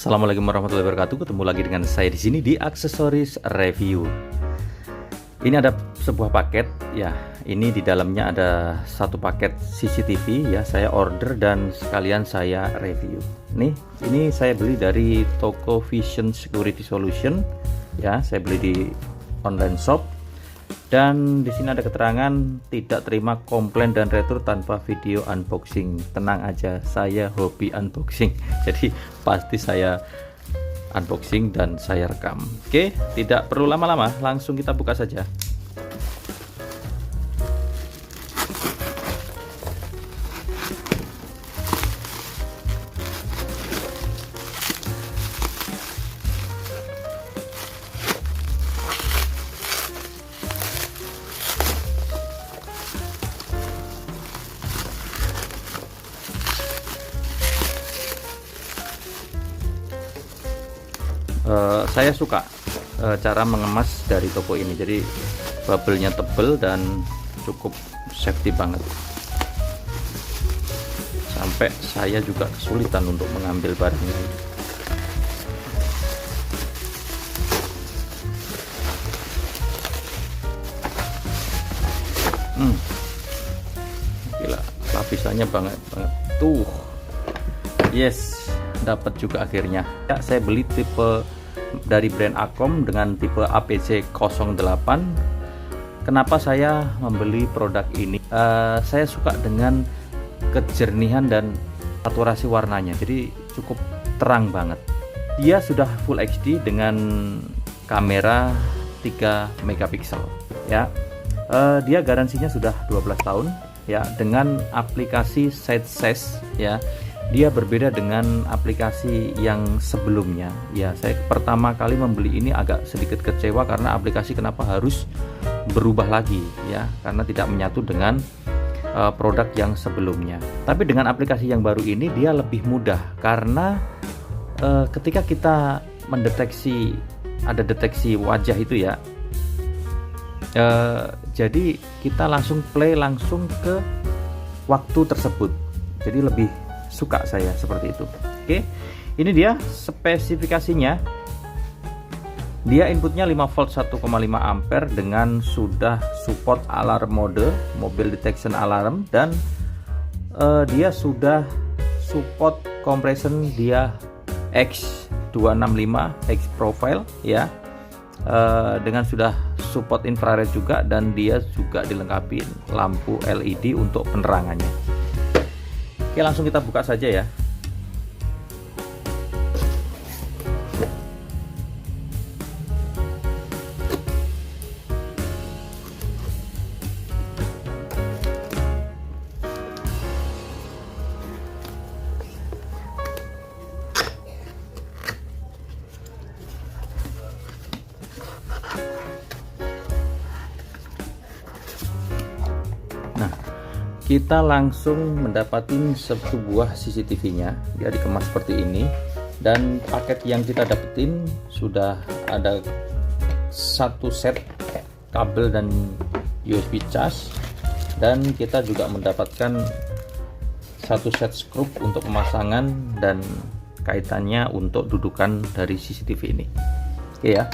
Assalamualaikum warahmatullahi wabarakatuh. Ketemu lagi dengan saya di sini di Aksesoris Review. Ini ada sebuah paket ya. Ini di dalamnya ada satu paket CCTV ya. Saya order dan sekalian saya review. Nih, ini saya beli dari toko Vision Security Solution ya. Saya beli di online shop. Dan di sini ada keterangan tidak terima komplain dan retur tanpa video unboxing. Tenang aja, saya hobi unboxing. Jadi pasti saya unboxing dan saya rekam. Oke, tidak perlu lama-lama, langsung kita buka saja. Saya suka cara mengemas dari toko ini, jadi bubble-nya tebel dan cukup safety banget, sampai saya juga kesulitan untuk mengambil barang ini. Gila, lapisannya banget tuh. Yes, dapat juga akhirnya ya. Saya beli tipe dari brand Acom dengan tipe APC08. Kenapa saya membeli produk ini? Saya suka dengan kejernihan dan saturasi warnanya, jadi cukup terang banget. Dia sudah Full HD dengan kamera 3 megapiksel ya. Dia garansinya sudah 12 tahun ya, dengan aplikasi SightSeize ya. Dia berbeda dengan aplikasi yang sebelumnya ya. Saya pertama kali membeli ini agak sedikit kecewa karena aplikasi kenapa harus berubah lagi ya, karena tidak menyatu dengan produk yang sebelumnya. Tapi dengan aplikasi yang baru ini dia lebih mudah, karena ketika kita mendeteksi, ada deteksi wajah itu ya, jadi kita langsung play langsung ke waktu tersebut, jadi lebih suka saya seperti itu. Oke, ini dia spesifikasinya. Dia inputnya 5 volt 1,5 ampere dengan sudah support alarm mode, mobile detection alarm, dan dia sudah support compression dia X265 X profile ya, dengan sudah support infrared juga, dan dia juga dilengkapi lampu LED untuk penerangannya. Oke, langsung kita buka saja ya. Nah, kita langsung mendapatkan sebuah CCTV-nya. Dia dikemas seperti ini, dan paket yang kita dapetin sudah ada satu set kabel dan USB charge, dan kita juga mendapatkan satu set skrup untuk pemasangan dan kaitannya untuk dudukan dari CCTV ini. Oke ya,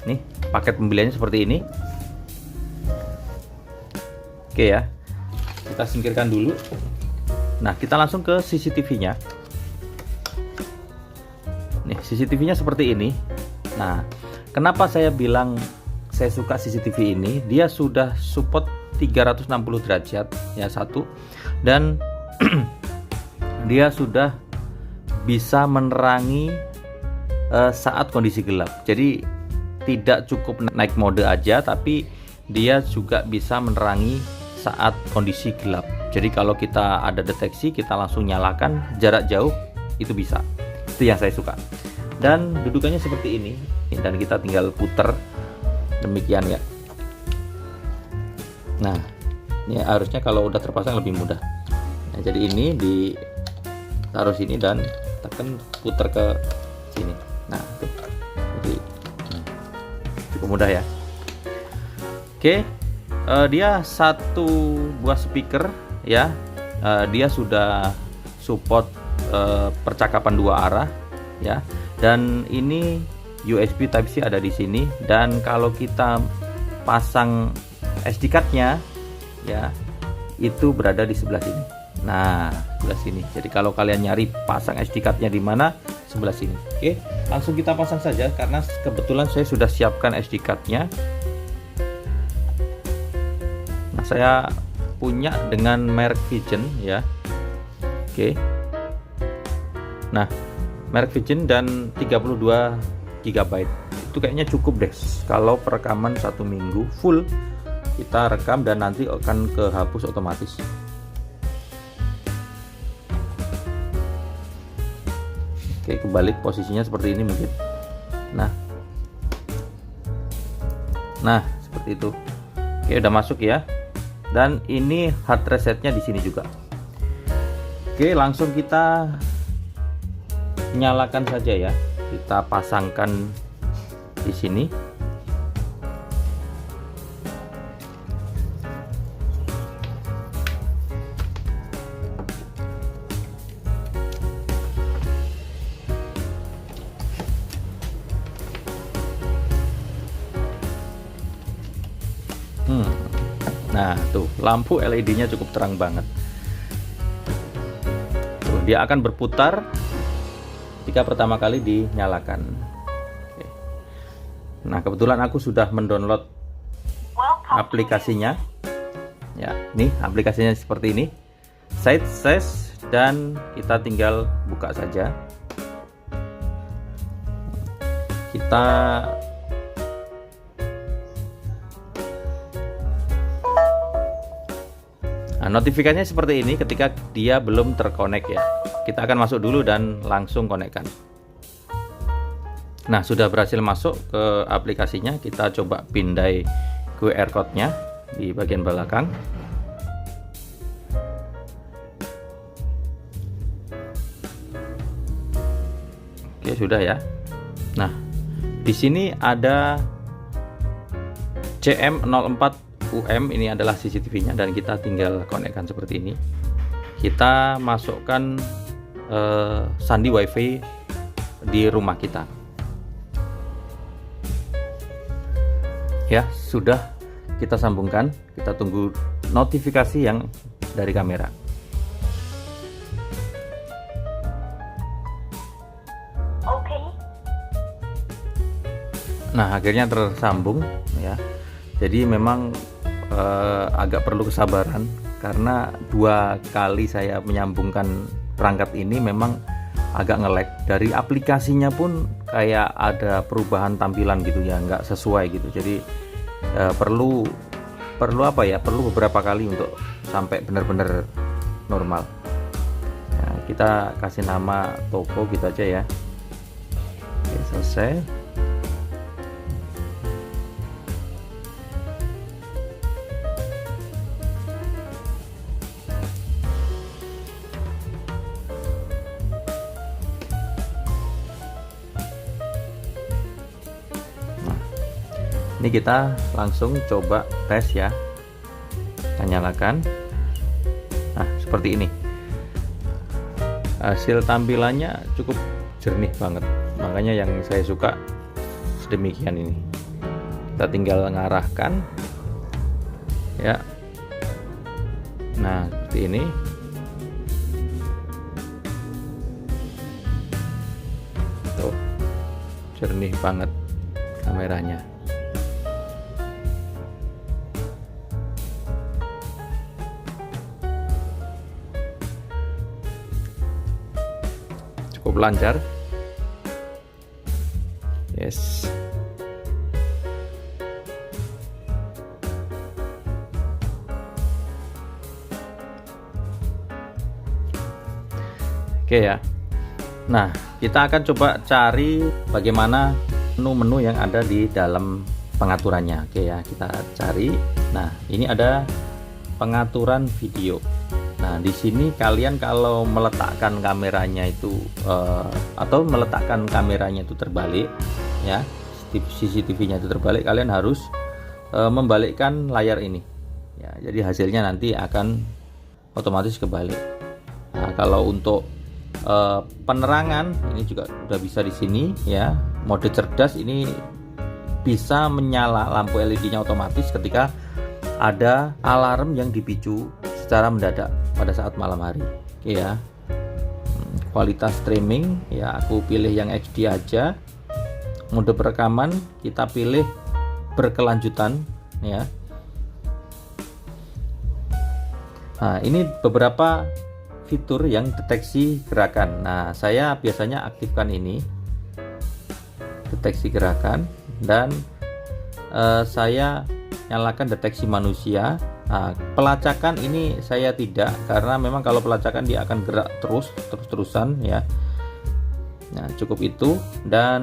nih paket pembeliannya seperti ini. Oke ya, kita singkirkan dulu. Nah, kita langsung ke CCTV-nya. Nih, CCTV-nya seperti ini. Nah, kenapa saya bilang saya suka CCTV ini? Dia sudah support 360 derajat ya, satu, dan dia sudah bisa menerangi saat kondisi gelap. Jadi tidak cukup naik mode aja, tapi dia juga bisa menerangi saat kondisi gelap. Jadi kalau kita ada deteksi, kita langsung nyalakan jarak jauh, itu bisa. Itu yang saya suka. Dan dudukannya seperti ini, dan kita tinggal puter demikian ya. Nah, ini harusnya kalau udah terpasang lebih mudah. Nah, jadi ini ditaruh sini dan tekan puter ke sini. Nah, itu. Jadi cukup mudah ya. Oke. Dia satu buah speaker ya. Dia sudah support percakapan dua arah ya. Dan ini USB Type C ada di sini, dan kalau kita pasang SD card-nya ya, itu berada di sebelah sini. Nah, sebelah sini. Jadi kalau kalian nyari pasang SD card-nya di mana, sebelah sini. Oke, langsung kita pasang saja karena kebetulan saya sudah siapkan SD card-nya. Nah, saya punya dengan merek Vision ya. Oke. Nah, merek Vision dan 32 GB. Itu kayaknya cukup deh kalau perekaman 1 minggu full kita rekam dan nanti akan kehapus otomatis. Oke, kebalik posisinya seperti ini mungkin. Nah, seperti itu. Oke, udah masuk ya. Dan ini hard resetnya di sini juga. Oke, langsung kita nyalakan saja ya. Kita pasangkan di sini. Nah, tuh lampu LED-nya cukup terang banget. Tuh, dia akan berputar jika pertama kali dinyalakan. Oke. Nah, kebetulan aku sudah mendownload aplikasinya. Ya, nih aplikasinya seperti ini. Site Says, dan kita tinggal buka saja. Kita notifikasinya seperti ini ketika dia belum terkonek ya. Kita akan masuk dulu dan langsung konekkan. Nah, sudah berhasil masuk ke aplikasinya. Kita coba pindai QR code-nya di bagian belakang. Oke, sudah ya. Nah, di sini ada CM04 UM, ini adalah CCTV-nya, dan kita tinggal konekkan seperti ini. Kita masukkan sandi WiFi di rumah kita. Ya, sudah kita sambungkan. Kita tunggu notifikasi yang dari kamera. Oke. Nah, akhirnya tersambung ya. Jadi memang agak perlu kesabaran karena 2 kali saya menyambungkan perangkat ini memang agak nge-lag. Dari aplikasinya pun kayak ada perubahan tampilan gitu ya, nggak sesuai gitu. Jadi perlu apa ya, perlu beberapa kali untuk sampai benar-benar normal. Nah, kita kasih nama toko gitu aja ya. Oke, selesai. Ini kita langsung coba tes ya. Kita nyalakan. Nah, seperti ini. Hasil tampilannya cukup jernih banget. Makanya yang saya suka sedemikian ini. Kita tinggal mengarahkan. Ya. Nah, seperti ini. Tuh. Jernih banget kameranya. Cukup lancar. Yes. Oke ya. Nah, kita akan coba cari bagaimana menu-menu yang ada di dalam pengaturannya. Oke ya, kita cari. Nah, ini ada pengaturan video. Nah, di sini kalian kalau meletakkan kameranya itu atau meletakkan kameranya itu terbalik ya, CCTV-nya itu terbalik, kalian harus membalikkan layar ini. Ya, jadi hasilnya nanti akan otomatis kebalik. Nah, kalau untuk Penerangan ini juga udah bisa di sini ya. Mode cerdas ini bisa menyala lampu LED-nya otomatis ketika ada alarm yang dipicu secara mendadak pada saat malam hari. Oke ya. Kualitas streaming ya, aku pilih yang HD aja. Mode perekaman kita pilih berkelanjutan ya. Nah, ini beberapa fitur yang deteksi gerakan. Nah, saya biasanya aktifkan ini, deteksi gerakan, dan saya nyalakan deteksi manusia. Nah, pelacakan ini saya tidak, karena memang kalau pelacakan dia akan gerak terus-terusan ya. Nah, cukup itu. Dan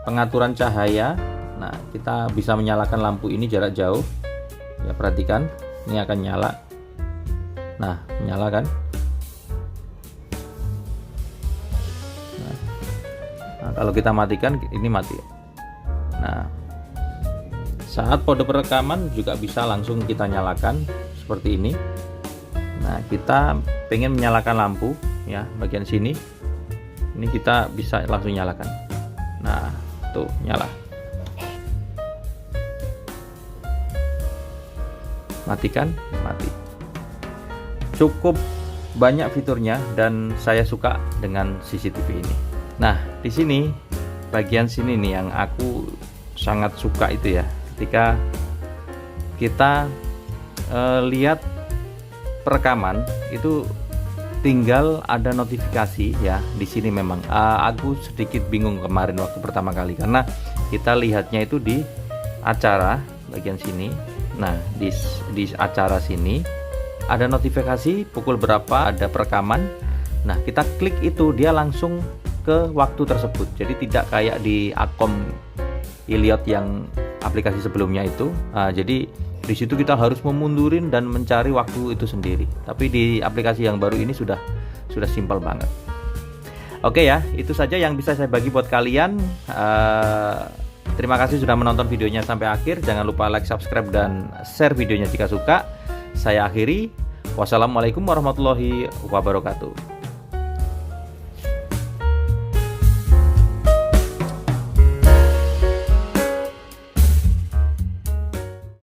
pengaturan cahaya, nah kita bisa menyalakan lampu ini jarak jauh ya, perhatikan ini akan nyala. Nah, menyala kan. Nah, kalau kita matikan ini mati. Nah, saat mode perekaman juga bisa langsung kita nyalakan seperti ini. Nah, kita pengen menyalakan lampu ya, bagian sini ini kita bisa langsung nyalakan. Nah, tuh nyala. Matikan, mati. Cukup banyak fiturnya dan saya suka dengan CCTV ini. Nah, di sini bagian sini nih yang aku sangat suka itu ya, ketika kita lihat perekaman itu tinggal ada notifikasi ya. Di sini memang aku sedikit bingung kemarin waktu pertama kali, karena kita lihatnya itu di acara bagian sini. Nah, di acara sini ada notifikasi pukul berapa, ada perekaman. Nah, kita klik itu dia langsung ke waktu tersebut. Jadi tidak kayak di Akom Iliot yang aplikasi sebelumnya itu. Nah, jadi di situ kita harus memundurin dan mencari waktu itu sendiri. Tapi di aplikasi yang baru ini sudah simpel banget. Oke ya, itu saja yang bisa saya bagi buat kalian. Terima kasih sudah menonton videonya sampai akhir. Jangan lupa like, subscribe, dan share videonya jika suka. Saya akhiri. Wassalamualaikum warahmatullahi wabarakatuh.